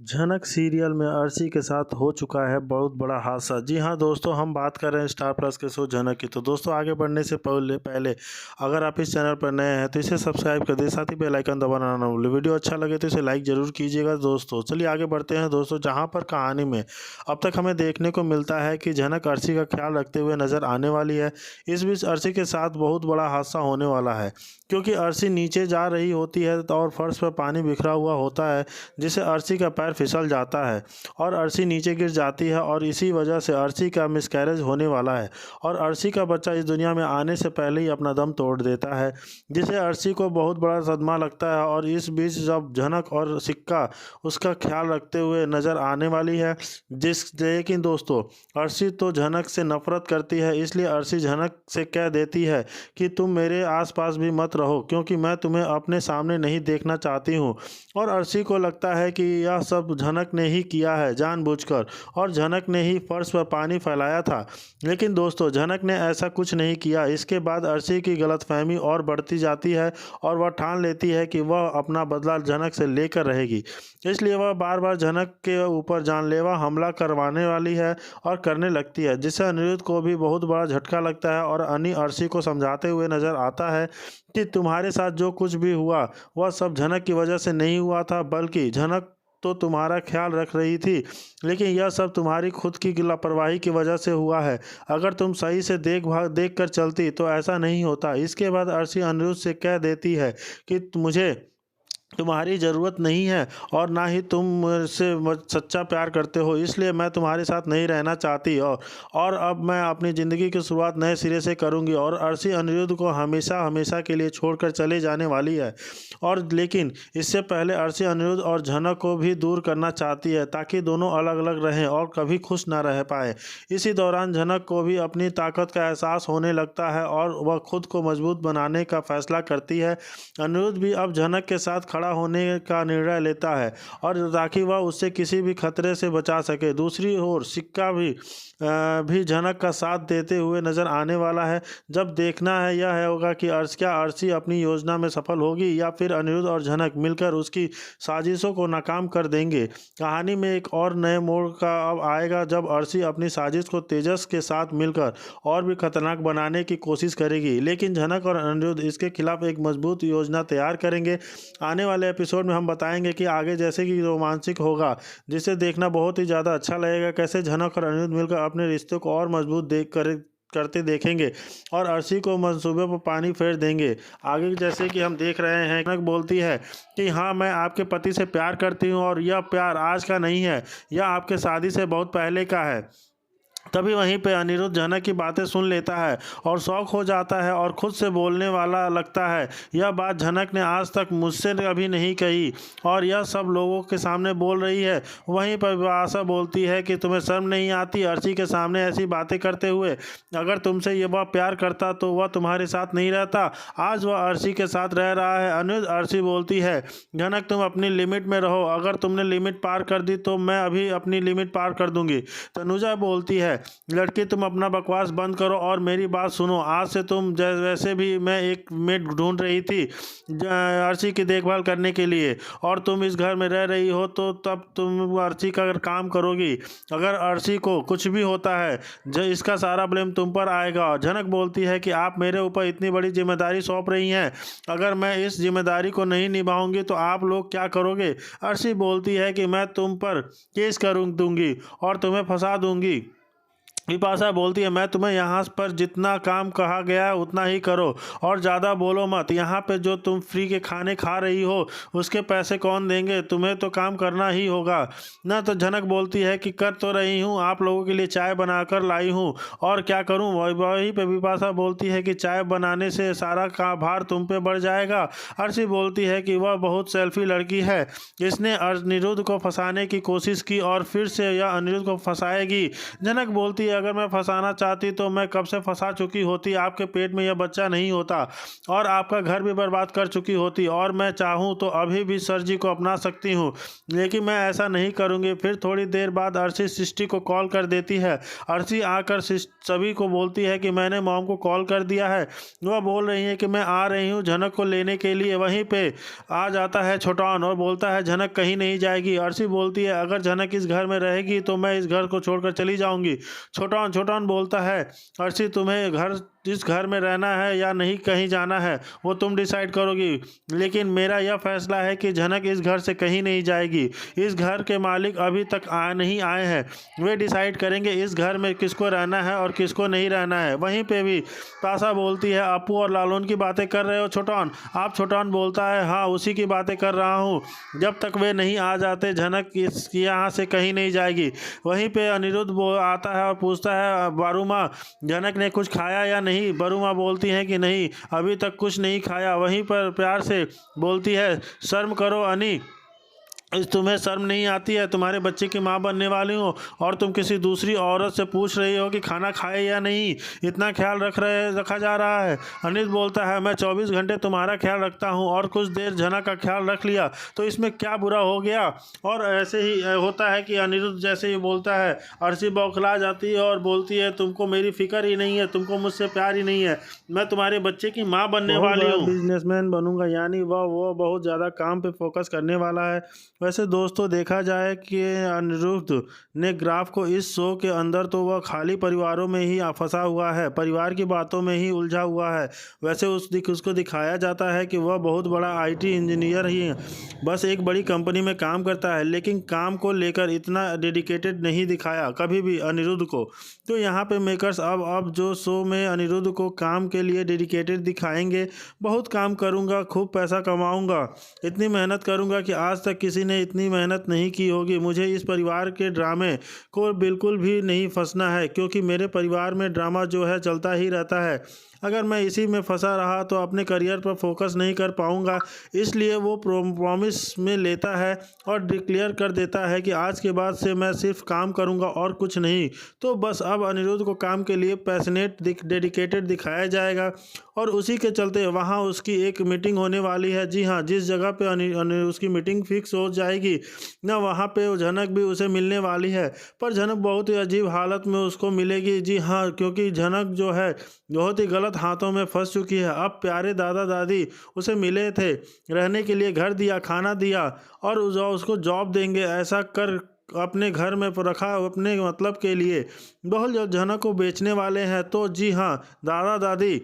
झनक सीरियल में अर्शी के साथ हो चुका है बहुत बड़ा हादसा। जी हाँ दोस्तों, हम बात कर रहे हैं स्टार प्लस के शो झनक की। तो दोस्तों, आगे बढ़ने से पहले पहले अगर आप इस चैनल पर नए हैं तो इसे सब्सक्राइब कर दें, साथ ही बेल आइकन दबाना ना भूलें। वीडियो अच्छा लगे तो इसे लाइक जरूर कीजिएगा। दोस्तों चलिए आगे बढ़ते हैं दोस्तों, जहाँ पर कहानी में अब तक हमें देखने को मिलता है कि झनक अर्शी का ख्याल रखते हुए नजर आने वाली है। इस बीच अर्शी के साथ बहुत बड़ा हादसा होने वाला है, क्योंकि अर्शी नीचे जा रही होती है और फर्श पर पानी बिखरा हुआ होता है, जिससे अर्शी का पैर फिसल जाता है और अर्शी नीचे गिर जाती है और इसी वजह से अर्शी का मिसकैरेज होने वाला है और अर्शी का बच्चा इस दुनिया में आने से पहले ही अपना दम तोड़ देता है, जिसे अर्शी को बहुत बड़ा सदमा लगता है। और इस बीच जब झनक और सिक्का उसका ख्याल रखते हुए नज़र आने वाली है, लेकिन दोस्तों अर्शी तो झनक से नफरत करती है, इसलिए अर्शी झनक से कह देती है कि तुम मेरे आसपास भी मत रहो, क्योंकि मैं तुम्हें अपने सामने नहीं देखना चाहती हूँ। और अर्शी को लगता है कि यह सब झनक ने ही किया है जानबूझकर, और झनक ने ही फर्श पर पानी फैलाया था। लेकिन दोस्तों झनक ने ऐसा कुछ नहीं किया। इसके बाद अर्शी की गलतफहमी और बढ़ती जाती है और वह ठान लेती है कि वह अपना बदला झनक से लेकर रहेगी, इसलिए वह बार बार झनक के ऊपर जानलेवा हमला करवाने वाली है और करने लगती है, जिससे अनिरुद्ध को भी बहुत बड़ा झटका लगता है। और अनी अर्शी को समझाते हुए नजर आता है कि तुम्हारे साथ जो कुछ भी हुआ वह सब झनक की वजह से नहीं हुआ था, बल्कि झनक तो तुम्हारा ख्याल रख रही थी, लेकिन यह सब तुम्हारी खुद की लापरवाही की वजह से हुआ है। अगर तुम सही से देख कर चलती तो ऐसा नहीं होता। इसके बाद अर्शी अनिरुद्ध से कह देती है कि मुझे तुम्हारी ज़रूरत नहीं है और ना ही तुम मुझसे सच्चा प्यार करते हो, इसलिए मैं तुम्हारे साथ नहीं रहना चाहती और अब मैं अपनी ज़िंदगी की शुरुआत नए सिरे से करूंगी। और अर्शी अनिरुद्ध को हमेशा हमेशा के लिए छोड़कर चले जाने वाली है। और लेकिन इससे पहले अर्शी अनिरुद्ध और झनक को भी दूर करना चाहती है, ताकि दोनों अलग अलग रहें और कभी खुश ना रह पाए। इसी दौरान झनक को भी अपनी ताकत का एहसास होने लगता है और वह खुद को मजबूत बनाने का फैसला करती है। अनिरुद्ध भी अब झनक के साथ खड़ा होने का निर्णय लेता है और ताकि वह उससे किसी भी खतरे से बचा सके। दूसरी ओर सिक्का भी झनक का साथ देते हुए नजर आने वाला है। जब देखना है यह होगा कि क्या अर्शी अपनी योजना में सफल होगी या फिर अनिरुद्ध और झनक मिलकर उसकी साजिशों को नाकाम कर देंगे। कहानी में एक और नए मोड़ का अब आएगा, जब अर्शी अपनी साजिश को तेजस के साथ मिलकर और भी खतरनाक बनाने की कोशिश करेगी, लेकिन झनक और अनिरुद्ध इसके खिलाफ एक मजबूत योजना तैयार करेंगे। आने वाले एपिसोड में हम बताएंगे कि आगे जैसे कि रोमांचिक होगा, जिसे देखना बहुत ही ज़्यादा अच्छा लगेगा। कैसे झनक और अनिरुद्ध मिलकर अपने रिश्ते को और मजबूत करते देखेंगे और अर्शी को मंसूबे पर पानी फेर देंगे। आगे जैसे कि हम देख रहे हैं, झनक बोलती है कि हाँ, मैं आपके पति से प्यार करती हूँ और यह प्यार आज का नहीं है, यह आपके शादी से बहुत पहले का है। तभी वहीं पे अनिरुद्ध झनक की बातें सुन लेता है और शौक हो जाता है और खुद से बोलने वाला लगता है। यह बात झनक ने आज तक मुझसे कभी नहीं कही और यह सब लोगों के सामने बोल रही है। वहीं पर विपाशा बोलती है कि तुम्हें शर्म नहीं आती अर्शी के सामने ऐसी बातें करते हुए? अगर तुमसे ये वह प्यार करता तो वह तुम्हारे साथ नहीं रहता, आज वह अर्शी के साथ रह रहा है। अनिरुद्ध अर्शी बोलती है, झनक तुम अपनी लिमिट में रहो, अगर तुमने लिमिट पार कर दी तो मैं अभी अपनी लिमिट पार कर दूंगी। तनुजा बोलती है, लड़की तुम अपना बकवास बंद करो और मेरी बात सुनो। आज से तुम वैसे भी मैं एक मेड ढूंढ रही थी अर्शी की देखभाल करने के लिए, और तुम इस घर में रह रही हो तो तब तुम अर्शी का अगर काम करोगी। अगर अर्शी को कुछ भी होता है जो इसका सारा ब्लेम तुम पर आएगा। झनक बोलती है कि आप मेरे ऊपर इतनी बड़ी जिम्मेदारी सौंप रही हैं, अगर मैं इस जिम्मेदारी को नहीं निभाऊंगी तो आप लोग क्या करोगे? अर्शी बोलती है कि मैं तुम पर केस दूंगी और तुम्हें फंसा दूंगी। विपाशा बोलती है, मैं तुम्हें यहाँ पर जितना काम कहा गया है उतना ही करो और ज़्यादा बोलो मत। यहाँ पे जो तुम फ्री के खाने खा रही हो उसके पैसे कौन देंगे? तुम्हें तो काम करना ही होगा ना। तो झनक बोलती है कि कर तो रही हूँ, आप लोगों के लिए चाय बनाकर लाई हूँ और क्या करूँ? वहीं पे विपाशा बोलती है कि चाय बनाने से सारा का भार तुम पे बढ़ जाएगा। अर्शी बोलती है कि वह बहुत सेल्फी लड़की है, इसने अनिरुद्ध को फंसाने की कोशिश की और फिर से यह अनिरुद्ध को फंसाएगी। झनक बोलती है, अगर मैं फंसाना चाहती तो मैं कब से फंसा चुकी होती, आपके पेट में यह बच्चा नहीं होता और आपका घर भी बर्बाद कर चुकी होती। और मैं चाहूँ तो अभी भी सर जी को अपना सकती हूँ, लेकिन मैं ऐसा नहीं करूँगी। फिर थोड़ी देर बाद अर्शी सृष्टि को कॉल कर देती है। अर्शी आकर सभी को बोलती है कि मैंने मॉम को कॉल कर दिया है, वह बोल रही है कि मैं आ रही हूँ झनक को लेने के लिए। वहीं पे आ जाता है छोटान और बोलता है झनक कहीं नहीं जाएगी। अर्शी बोलती है अगर झनक इस घर में रहेगी तो मैं इस घर को छोड़कर चली जाऊंगी। छोटान बोलता है अर्शी तुम्हें इस घर में रहना है या नहीं कहीं जाना है वो तुम डिसाइड करोगी, लेकिन मेरा यह फैसला है कि झनक इस घर से कहीं नहीं जाएगी। इस घर के मालिक अभी तक नहीं आए हैं, वे डिसाइड करेंगे इस घर में किसको रहना है और किसको नहीं रहना है। वहीं पे भी ताशा बोलती है अपू और लालून की बातें कर रहे हो छोटान आप? छोटान बोलता है हाँ उसी की बातें कर रहा हूँ, जब तक वे नहीं आ जाते झनक इस यहाँ से कहीं नहीं जाएगी। वहीं पे अनिरुद्ध आता है और पूछता है बारूमा झनक ने कुछ खाया या नहीं? बारूमा बोलती है कि नहीं अभी तक कुछ नहीं खाया। वहीं पर प्यार से बोलती है शर्म करो अनी, तुम्हें शर्म नहीं आती है? तुम्हारे बच्चे की माँ बनने वाली हो और तुम किसी दूसरी औरत से पूछ रही हो कि खाना खाए या नहीं, इतना ख्याल रखा जा रहा है। अनिल बोलता है मैं 24 घंटे तुम्हारा ख्याल रखता हूँ और कुछ देर झनक का ख्याल रख लिया तो इसमें क्या बुरा हो गया। और ऐसे ही होता है कि अनिरुद्ध जैसे ही बोलता है अर्शी बौखला जाती है और बोलती है तुमको मेरी फिक्र ही नहीं है, तुमको मुझसे प्यार ही नहीं है, मैं तुम्हारे बच्चे की माँ बनने वाली हूँ, बिजनेसमैन बनूंगा। यानी वह बहुत ज़्यादा काम पे फोकस करने वाला है। वैसे दोस्तों देखा जाए कि अनिरुद्ध ने ग्राफ को इस शो के अंदर तो वह खाली परिवारों में ही फंसा हुआ है, परिवार की बातों में ही उलझा हुआ है। वैसे उसको दिखाया जाता है कि वह बहुत बड़ा आईटी इंजीनियर ही है, बस एक बड़ी कंपनी में काम करता है, लेकिन काम को लेकर इतना डेडिकेटेड नहीं दिखाया कभी भी अनिरुद्ध को। तो यहाँ पे मेकर्स अब जो शो में अनिरुद्ध को काम के लिए डेडिकेटेड दिखाएंगे, बहुत काम करूँगा, खूब पैसा कमाऊँगा, इतनी मेहनत करूँगा कि आज तक किसी ने इतनी मेहनत नहीं की होगी। मुझे इस परिवार के ड्रामे को बिल्कुल भी नहीं फंसना है, क्योंकि मेरे परिवार में ड्रामा जो है चलता ही रहता है। अगर मैं इसी में फंसा रहा तो अपने करियर पर फोकस नहीं कर पाऊंगा। इसलिए वो प्रॉमिस में लेता है और डिक्लेयर कर देता है कि आज के बाद से मैं सिर्फ काम करूंगा और कुछ नहीं। तो बस अब अनिरुद्ध को काम के लिए पैशनेट डेडिकेटेड दिखाया जाएगा और उसी के चलते वहाँ उसकी एक मीटिंग होने वाली है। जी हाँ, जिस जगह पे उसकी मीटिंग फिक्स हो जाएगी ना, वहाँ पे झनक भी उसे मिलने वाली है। पर झनक बहुत ही अजीब हालत में उसको मिलेगी। जी हाँ, क्योंकि झनक जो है बहुत ही गलत हाथों में फंस चुकी है। अब प्यारे दादा दादी उसे मिले थे, रहने के लिए घर दिया, खाना दिया और उसको जॉब देंगे, ऐसा कर अपने घर में रखा अपने मतलब के लिए। बहुत जल्द झनक को बेचने वाले हैं। तो जी हाँ, दादा दादी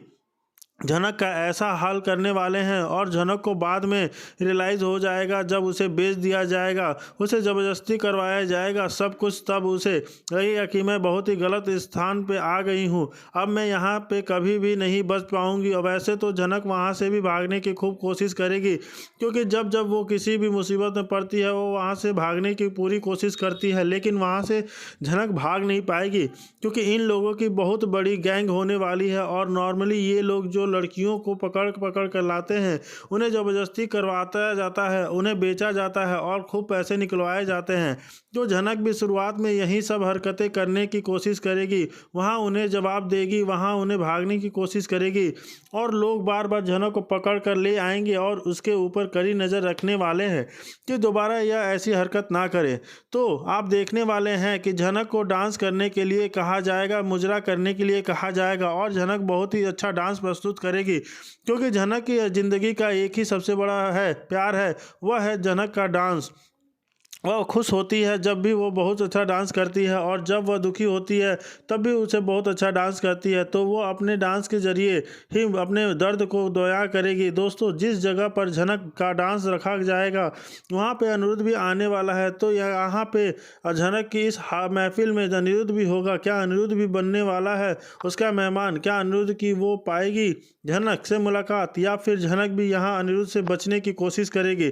झनक का ऐसा हाल करने वाले हैं और झनक को बाद में रियलाइज़ हो जाएगा जब उसे बेच दिया जाएगा, उसे ज़बरदस्ती करवाया जाएगा सब कुछ। तब उसे लगेगा कि मैं बहुत ही गलत स्थान पे आ गई हूँ, अब मैं यहाँ पे कभी भी नहीं बच पाऊँगी। और वैसे तो झनक वहाँ से भी भागने की खूब कोशिश करेगी, क्योंकि जब जब वो किसी भी मुसीबत में पड़ती है वो वहाँ से भागने की पूरी कोशिश करती है, लेकिन वहाँ से झनक भाग नहीं पाएगी, क्योंकि इन लोगों की बहुत बड़ी गैंग होने वाली है। और नॉर्मली ये लोग जो लड़कियों को पकड़ कर लाते हैं, उन्हें ज़बरदस्ती करवाता जाता है, उन्हें बेचा जाता है और खूब पैसे निकलवाए जाते हैं। तो झनक भी शुरुआत में यही सब हरकतें करने की कोशिश करेगी, वहाँ उन्हें जवाब देगी, वहाँ उन्हें भागने की कोशिश करेगी और लोग बार बार झनक को पकड़ कर ले आएंगे और उसके ऊपर कड़ी नज़र रखने वाले हैं कि दोबारा यह ऐसी हरकत ना करे। तो आप देखने वाले हैं कि झनक को डांस करने के लिए कहा जाएगा, मुजरा करने के लिए कहा जाएगा और झनक बहुत ही अच्छा डांस प्रस्तुत करेगी, क्योंकि झनक की ज़िंदगी का एक ही सबसे बड़ा प्यार है, वह है झनक का डांस। वह खुश होती है जब भी वो बहुत अच्छा डांस करती है और जब वह दुखी होती है तब भी उसे बहुत अच्छा डांस करती है। तो वो अपने डांस के ज़रिए ही अपने दर्द को दया करेगी। दोस्तों, जिस जगह पर झनक का डांस रखा जाएगा वहाँ पे अनिरुद्ध भी आने वाला है। तो यहाँ पे झनक की इस महफिल में अनिरुद्ध भी होगा। क्या अनिरुद्ध भी बनने वाला है उसका मेहमान? क्या अनिरुद्ध की वो पाएगी झनक से मुलाकात, या फिर झनक भी यहाँ अनिरुद्ध से बचने की कोशिश करेगी,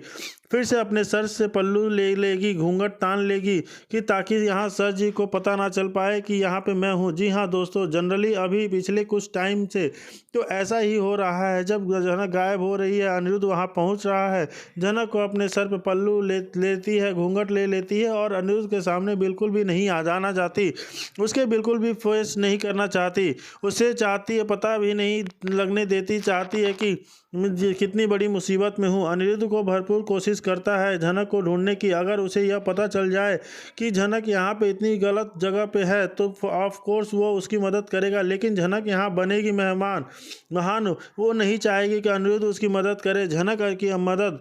फिर से अपने सर से पल्लू ले लेगी, घूंघट तान लेगी कि ताकि यहाँ सर जी को पता ना चल पाए कि यहाँ पे मैं हूँ। जी हाँ दोस्तों, जनरली अभी पिछले कुछ टाइम से तो ऐसा ही हो रहा है। जब झनक गायब हो रही है, अनिरुद्ध वहाँ पहुँच रहा है, झनक को अपने सर पे पल्लू लेती है, घूंघट ले लेती है और अनिरुद्ध के सामने बिल्कुल भी नहीं आ जाना चाहती, उसके बिल्कुल भी फेस नहीं करना चाहती। उसे चाहती है, पता भी नहीं लगने देती, चाहती है कि मैं कितनी बड़ी मुसीबत में हूँ। अनिरुद्ध को भरपूर कोशिश करता है झनक को ढूंढने की। अगर उसे यह पता चल जाए कि झनक यहाँ पे इतनी गलत जगह पे है तो ऑफ कोर्स वो उसकी मदद करेगा, लेकिन झनक यहाँ बनेगी महान। वो नहीं चाहेगी कि अनिरुद्ध उसकी मदद करे। झनक की मदद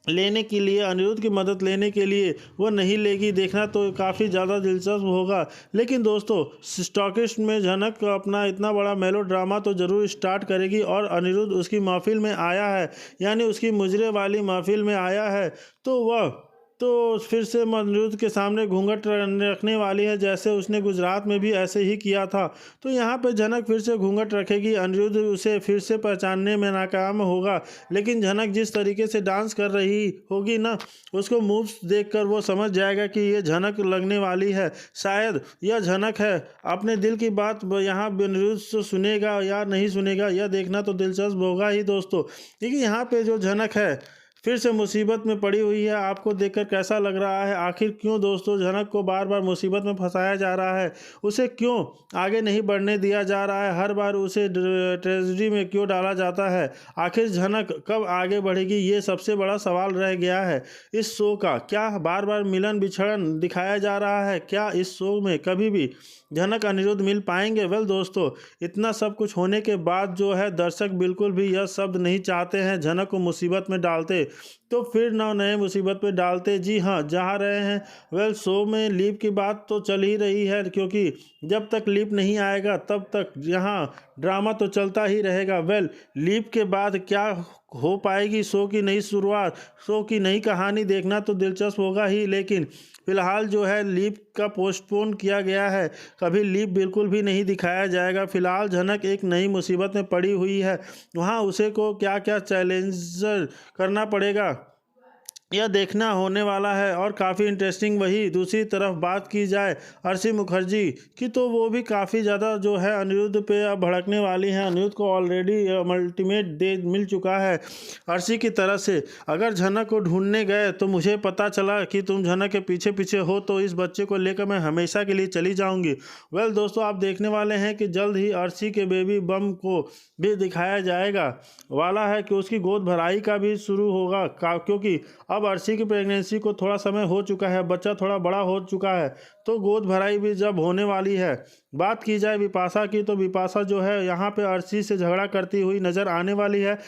लेने के लिए, अनिरुद्ध की मदद लेने के लिए वो नहीं लेगी। देखना तो काफ़ी ज़्यादा दिलचस्प होगा। लेकिन दोस्तों, स्टॉकिस्ट में झनक अपना इतना बड़ा मेलो ड्रामा तो ज़रूर स्टार्ट करेगी और अनिरुद्ध उसकी महफिल में आया है, यानी उसकी मुजरे वाली महफिल में आया है, तो वह फिर से अनिरुद्ध के सामने घूंघट रखने वाली है, जैसे उसने गुजरात में भी ऐसे ही किया था। तो यहाँ पे झनक फिर से घूंघट रखेगी, अनिरुद्ध उसे फिर से पहचानने में नाकाम होगा। लेकिन झनक जिस तरीके से डांस कर रही होगी ना, उसको मूव्स देखकर वो समझ जाएगा कि ये झनक लगने वाली है। शायद यह झनक है। अपने दिल की बात यहाँ अनिरुद्ध से सुनेगा या नहीं सुनेगा, यह देखना तो दिलचस्प होगा ही दोस्तों। क्योंकि यहाँ पे जो झनक है फिर से मुसीबत में पड़ी हुई है। आपको देखकर कैसा लग रहा है? आखिर क्यों दोस्तों झनक को बार बार मुसीबत में फंसाया जा रहा है? उसे क्यों आगे नहीं बढ़ने दिया जा रहा है? हर बार उसे ट्रेजेडी में क्यों डाला जाता है? आखिर झनक कब आगे बढ़ेगी, ये सबसे बड़ा सवाल रह गया है इस शो का। क्या बार बार मिलन बिछड़न दिखाया जा रहा है? क्या इस शो में कभी भी झनक अनिरुद्ध मिल पाएंगे? वेल दोस्तों, इतना सब कुछ होने के बाद जो है दर्शक बिल्कुल भी यह शब्द नहीं चाहते हैं झनक को मुसीबत में डालते, तो फिर नए मुसीबत में डालते। जी हाँ, जहाँ रहे हैं। वेल, शो में लीप की बात तो चल ही रही है, क्योंकि जब तक लीप नहीं आएगा तब तक यहाँ ड्रामा तो चलता ही रहेगा। वेल, लीप के बाद क्या हो पाएगी शो की नई शुरुआत, शो की नई कहानी, देखना तो दिलचस्प होगा ही। लेकिन फिलहाल जो है लीप का पोस्टपोन किया गया है, कभी लीप बिल्कुल भी नहीं दिखाया जाएगा। फिलहाल झनक एक नई मुसीबत में पड़ी हुई है, वहाँ उसे को क्या क्या चैलेंज करना पड़ेगा, यह देखना होने वाला है और काफ़ी इंटरेस्टिंग। वही दूसरी तरफ बात की जाए अर्शी मुखर्जी की, तो वो भी काफ़ी ज़्यादा जो है अनिरुद्ध पे अब भड़कने वाली हैं। अनिरुद्ध को ऑलरेडी अल्टीमेट दे मिल चुका है अर्शी की तरफ से। अगर झनक को ढूंढने गए तो मुझे पता चला कि तुम झनक के पीछे पीछे हो, तो इस बच्चे को लेकर मैं हमेशा के लिए चली जाऊँगी। वेल दोस्तों, आप देखने वाले हैं कि जल्द ही अर्शी के बेबी बम को भी दिखाया जाएगा वाला है कि उसकी गोद भराई का भी शुरू होगा, क्योंकि अब अर्शी की प्रेगनेंसी को थोड़ा समय हो चुका है, बच्चा थोड़ा बड़ा हो चुका है, तो गोद भराई भी जब होने वाली है। बात की जाए बिपाशा की, तो बिपाशा जो है यहाँ पे अर्शी से झगड़ा करती हुई नज़र आने वाली है।